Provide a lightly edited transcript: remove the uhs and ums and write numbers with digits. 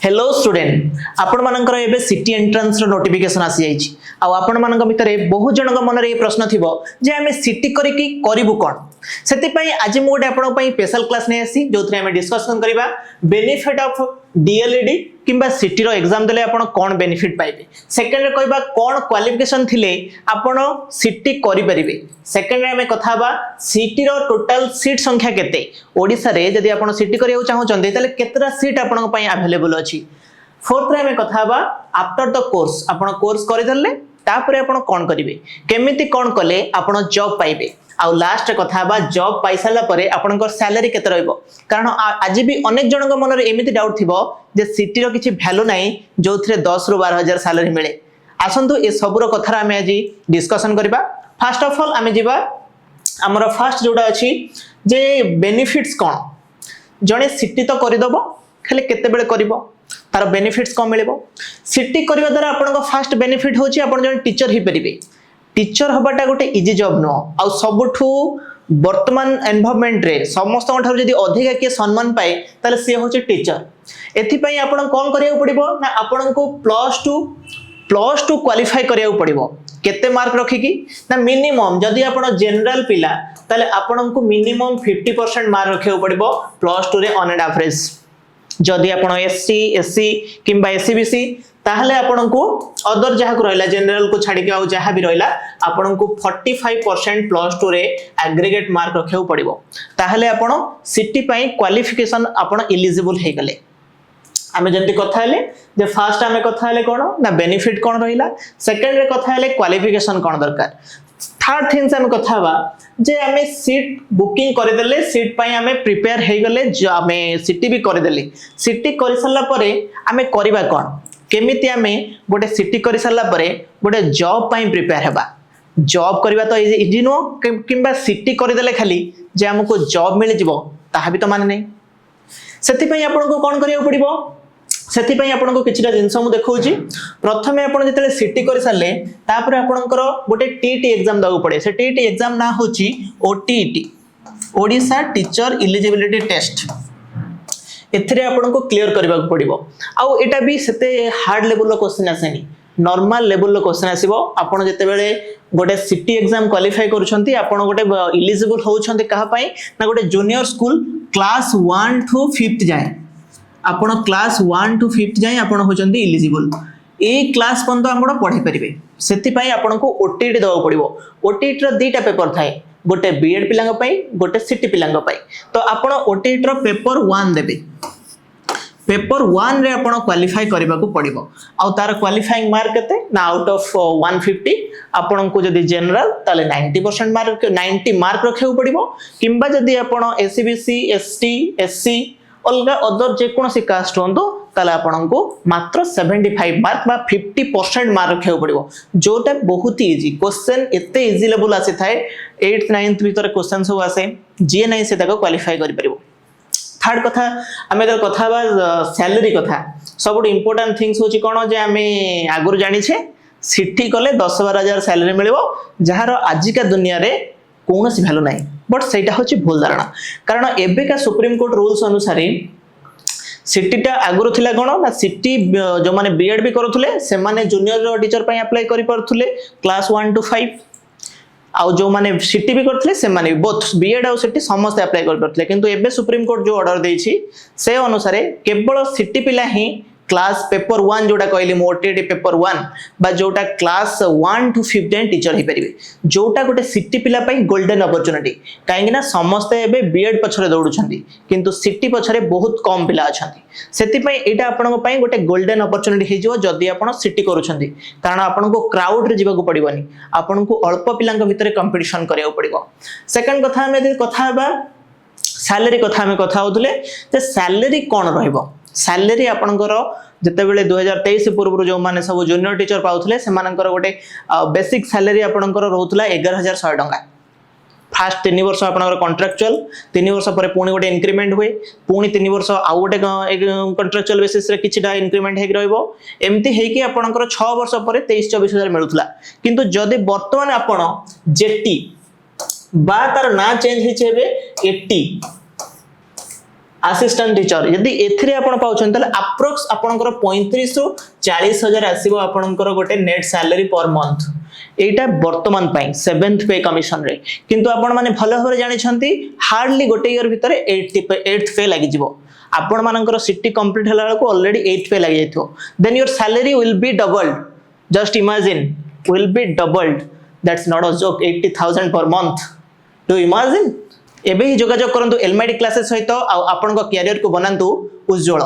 Hello student आपण मानकर एबे सिटी एंट्रेंस रो नोटिफिकेशन आसी जाईची आ आपण मानक भितरे बहुत जन मन रे प्रश्न थिबो जे हमें सिटी करी की करिवु कोन सेति पई आज मु गोटे आपण पई स्पेशल क्लास नै आसी जोथरे हमें डिस्कशन करबा बेनिफिट ऑफ डीएलईडी किंबा सिटी रो एग्जाम देले आपण कोन बेनिफिट पाइबे सेकंड रे कहबा कोन क्वालिफिकेशन थिले आपण सिटी करि परिबे सेकंड रे हमें कथा बा सिटी रो टोटल सीट संख्या केते ओडिसा रे जदी आपण सिटी करियो चाहौ चंदे तले केतरा सीट आपण पई अवेलेबल अछि फोर्थ रे हमें कथा बा आफ्टर द कोर्स आपण कोर्स करि दले तापरे आपण कोन करिवे केमिति कोन कले आपण जॉब पाइबे आ लास्ट कथा बा जॉब पाई साला परे आपनकर सैलरी केते रहइबो कारण आज भी अनेक जनक मन रे एमिति डाउट थिबो जे सिटी रो किछि वैल्यू नाही जोथरे 10 रु 12,000 सैलरी मिले आसंतु ए सब रो कथा हमें आज डिस्कशन करबा फर्स्ट ऑफ ऑल हमें जीवा हमर फर्स्ट जोडा अछि जे बेनिफिट्स कोन जणे सिटी तो करि दबो खाली केते बेले करबो तार बेनिफिट्स कोन मिलेबो सिटी करबा द्वारा आपनको फर्स्ट बेनिफिट होछि आपण जणे टीचर ही परिबे टीचर हबाटा गोटे इजी जॉब नो आ सबठू वर्तमान एनवायरनमेंट रे समस्त ठार जदी अधिक के सम्मान पाए ताले से होचे टीचर एथि पई आपण कोन करिया पड़िबो ना आपण को प्लस 2 क्वालिफाई करिया पड़िबो केते मार्क रखी की ना मिनिमम जदी आपण जनरल पिला ताले आपण को मिनिमम 50% मार्क रखियो पड़िबो प्लस 2 रे ऑन एंड एवरेज जदी आपण एससी एससी किंबा एससीबीसी ताहले आपण को अदर जहा को रहला जनरल को छाडी के आ जहा भी रहला आपण को 45% प्लस 2 रे एग्रीगेट मार्क रखियो पड़िबो ताहले आपण सिटी पई क्वालिफिकेशन आपण एलिजिबल हे गले आमे जंती कथा हले जे फर्स्ट आमे कथा हले कोन ना बेनिफिट कोन रहिला सेकंड रे कथा हले क्वालिफिकेशन कोन दरकार थर्ड थिंग्स आमे कथा बा जे आमे सीट बुकिंग कर देले सीट पई आमे प्रिपेयर हे गले जो आमे सिटी भी कर देले सिटी कर सल्ला परे आमे करबा कोन केमिति आमे गोटे सिटी करि साला परे गोटे जॉब पई प्रिपेयर हेबा जॉब करबा तो इजी नो किंबा सिटी करि देले खाली जे हमको जॉब मिल जिवो ताहा भी तो माने नै सेति पई आपन को कोन करियो पड़िबो सेति पई आपन को किछटा जिंस मु देखौची प्रथमे आपन जतले सिटी करि साले तापर आपनकर गोटे टीटी एग्जाम दाउ पड़े से टीटी एग्जाम ना होची OTET Odisha teacher eligibility test एथरे आपन को क्लियर करबा को पड़िबो आउ एटा भी सेते हार्ड लेवल रो क्वेश्चन आसेनी नॉर्मल लेवल रो क्वेश्चन आसीबो आपन जते बेले गोटे सिटी एग्जाम क्वालिफाई करूछंती आपन गोटे एलिजिबल होउछंती कहा पई ना गोटे junior school class 1 to 5th जाय आपन क्लास 1 टू 5th जाय आपन होचंती एलिजिबल ए क्लास पंत आपण पढी परिबे सेति पई आपन को ओटीटी दवा पड़िबो ओटीटी रो दीटा पेपर थाए गोटे बीएड पिलांग पई गोटे सिटी पिलांग पई तो आपण ओटीटी रो पेपर 1 देबे पेपर 1 रे आपण क्वालिफाई करबा को पड़िबो आ तार क्वालिफाइंग मार्क केते ना आउट ऑफ 150 आपण को जदी जनरल ताले 90% मार्क 90 मार्क रखेउ पड़िबो किंबा जदी आपण एससीबीसी एसटी एससी अलगा अदर जे कोनसी कास्ट होंदो ताले आपण को मात्र 75 मार्क बा 50% मार्क रखेउ पड़िबो जोटा बहुत इजी क्वेश्चन एते इजी लेवल आसे थाए 8th 9th भीतर क्वेश्चन सब आसे जे नै से ताको क्वालिफाई करि परिबो थर्ड कथा आमे तर कथा बा सैलरी कथा सब इंपोर्टेंट थिंग्स होची कोन जे आमे आगुर जानि छे सिटी कले 10-12,000 सैलरी मिलिबो जहार आजिका दुनिया रे कोनोसी वैल्यू नाही बट सेटा होची भूल धारणा कारण एबे का सुप्रीम कोर्ट रूल्स अनुसार सिटीटा आगुर थिला कोन ना सिटी जो माने बीएड भी करथुले से माने जूनियर टीचर पई अप्लाई करि परथुले क्लास 1 टू 5 आउ जो माने सिटी भी करथले से माने बोथ बीएड आउ सिटी समस्त अप्लाई कर परथले किंतु एबे सुप्रीम कोर्ट जो ऑर्डर देछि से अनुसार केवल सिटी पिला ही क्लास पेपर 1 जोटा कहली मोटीटी पेपर 1 बा जोटा क्लास 1 टू 5 जाय टीचर हे परिबे जोटा गोटे सिटी पिला पई गोल्डन अपॉर्चुनिटी काहेकि ना समस्त एबे बीएड पछरे दौडु छथि किंतु सिटी पछरे बहुत कम पिला अछथि सेति पई एटा आपन पई गोटे गोल्डन अपॉर्चुनिटी हे जो जदी आपन सिटी करू छथि कारण आपन को क्राउड रे जीवा को पड़िबनी आपन को अल्प पिलांक भितरे कंपटीशन करिया पड़िबो सेकंड कथा हमें कथा बा सैलरी कथा हमें कथा होतले जे सैलरी कोन रहइबो सैलरी आपनकर जते बेले 2023 पूर्व जो माने सब जूनियर टीचर पाउथले से मानकर गोटे बेसिक सैलरी आपनकर रहउतला 11,100 टंका फास्ट 3 वर्ष आपनकर कॉन्ट्रैक्चुअल 3 वर्ष परे पुनी गोटे इंक्रीमेंट हुए पुनी 3 वर्ष आउ गोटे कॉन्ट्रैक्चुअल बेसिस रे किछटा इंक्रीमेंट हेक रहइबो एम्ति हेकी आपनकर 6 वर्ष परे 23-24,000 मिलुथला किंतु जदी वर्तमान आपण जेटी बा तार ना चेंज हिचेबे 80 असिस्टेंट टीचर यदि एथिरे आपण पाउछन तले अप्रोक्स आपनकर 35 रु 40 हजार आसीबो आपनकर गोटे नेट सैलरी पर मंथ एटा वर्तमान पाई 7th पे कमिशन रे किंतु आपण माने भलो भाबरे जानि छंती हार्डली गोटे ईयर भितर 8th पे लागि जिवो आपण मानकर सिटी कंप्लीट हला को ऑलरेडी 8th पे लागि जाइथो then your salary will be doubled just imagine will be doubled that's not a joke 80,000 per month do imagine एबे ही जोगाजोग करंतु एलमाइडी क्लासेस सहित आ आपन को कैरियर को बनांतु उज्जवल।